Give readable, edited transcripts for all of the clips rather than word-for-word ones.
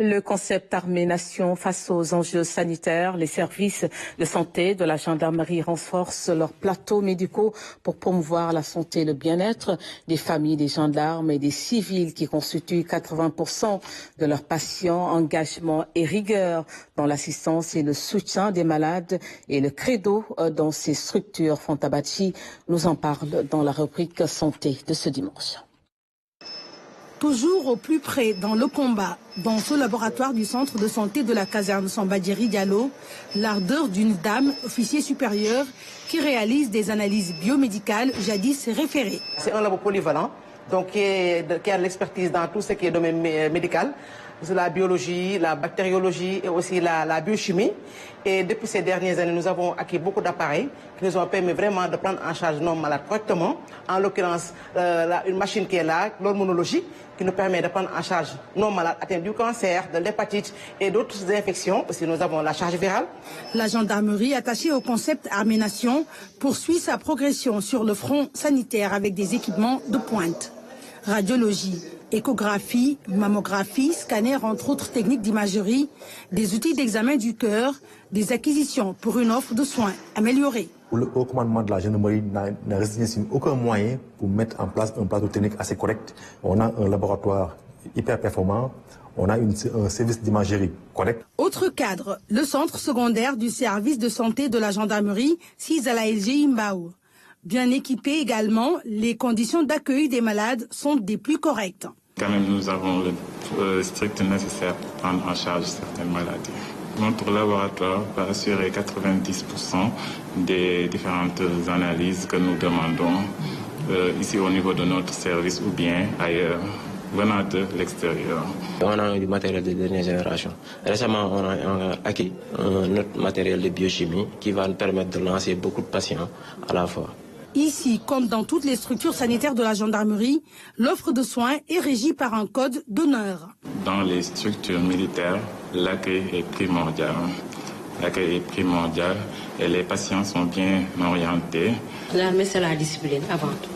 Le concept armée-nation face aux enjeux sanitaires, les services de santé de la gendarmerie renforcent leurs plateaux médicaux pour promouvoir la santé et le bien-être des familles des gendarmes et des civils qui constituent 80% de leurs patients. Engagement et rigueur dans l'assistance et le soutien des malades et le credo dans ces structures. Fantabachi nous en parle dans la rubrique santé de ce dimanche. Toujours au plus près dans le combat, dans ce laboratoire du centre de santé de la caserne Sambadjiri Diallo, l'ardeur d'une dame, officier supérieur, qui réalise des analyses biomédicales jadis référées. C'est un labo polyvalent, donc qui a de l'expertise dans tout ce qui est domaine médical, la biologie, la bactériologie et aussi la biochimie. Et depuis ces dernières années, nous avons acquis beaucoup d'appareils qui nous ont permis vraiment de prendre en charge nos malades correctement. En l'occurrence, une machine qui est là, l'hormonologie, qui nous permet de prendre en charge nos malades atteints du cancer, de l'hépatite et d'autres infections. Aussi, nous avons la charge virale. La gendarmerie, attachée au concept Armée-Nation, poursuit sa progression sur le front sanitaire avec des équipements de pointe. Radiologie, échographie, mammographie, scanner, entre autres techniques d'imagerie, des outils d'examen du cœur, des acquisitions pour une offre de soins améliorée. Le haut commandement de la gendarmerie n'a résigné sur aucun moyen pour mettre en place un plateau technique assez correct. On a un laboratoire hyper performant, on a un service d'imagerie correct. Autre cadre, le centre secondaire du service de santé de la gendarmerie, Sizalaelji Imbao. Bien équipé également, les conditions d'accueil des malades sont des plus correctes. Quand même, nous avons le strict nécessaire pour prendre en charge certaines maladies. Notre laboratoire va assurer 90% des différentes analyses que nous demandons ici au niveau de notre service ou bien ailleurs, venant de l'extérieur. On a du matériel de dernière génération. Récemment, on a acquis notre matériel de biochimie qui va nous permettre de lancer beaucoup de patients à la fois. Ici, comme dans toutes les structures sanitaires de la gendarmerie, l'offre de soins est régie par un code d'honneur. Dans les structures militaires, l'accueil est primordial. L'accueil est primordial et les patients sont bien orientés. L'armée, c'est la discipline avant tout.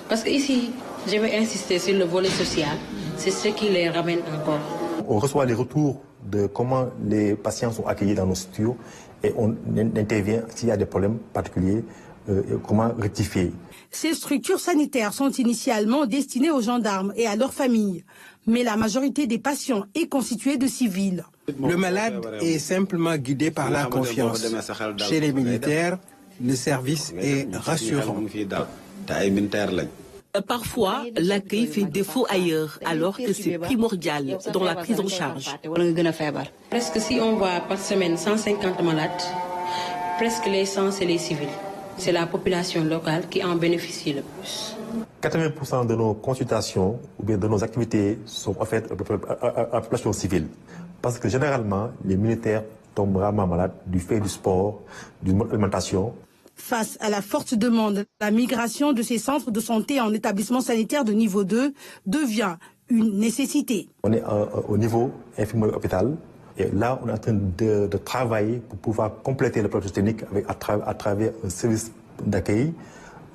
Parce qu'ici, je vais insister sur le volet social. C'est ce qui les ramène encore. On reçoit les retours de comment les patients sont accueillis dans nos structures et on intervient s'il y a des problèmes particuliers. Comment rectifier. Ces structures sanitaires sont initialement destinées aux gendarmes et à leurs familles, mais la majorité des patients est constituée de civils. Le malade est simplement guidé par la confiance. Chez les militaires, le service est rassurant. Parfois, l'accueil fait défaut ailleurs, alors que c'est primordial dans la prise en charge. Presque si on voit par semaine 150 malades, presque les 100 c'est les civils. C'est la population locale qui en bénéficie le plus. 80% de nos consultations ou bien de nos activités sont offertes à la population civile. Parce que généralement, les militaires tombent rarement malades du fait du sport, d'une alimentation. Face à la forte demande, la migration de ces centres de santé en établissement sanitaire de niveau 2 devient une nécessité. On est au niveau infirmerie hôpital. Et là, on est en train de travailler pour pouvoir compléter le plateau technique à travers un service d'accueil,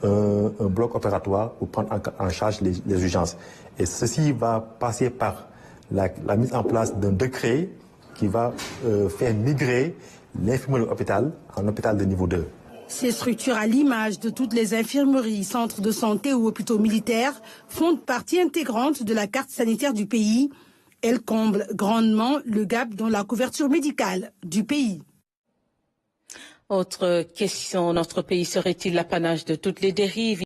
un bloc opératoire pour prendre en charge les urgences. Et ceci va passer par la mise en place d'un décret qui va faire migrer l'infirmerie hôpital en hôpital de niveau 2. Ces structures, à l'image de toutes les infirmeries, centres de santé ou hôpitaux militaires, font partie intégrante de la carte sanitaire du pays. Elles comblent grandement le gap dans la couverture médicale du pays. Autre question, notre pays serait-il l'apanage de toutes les dérives ?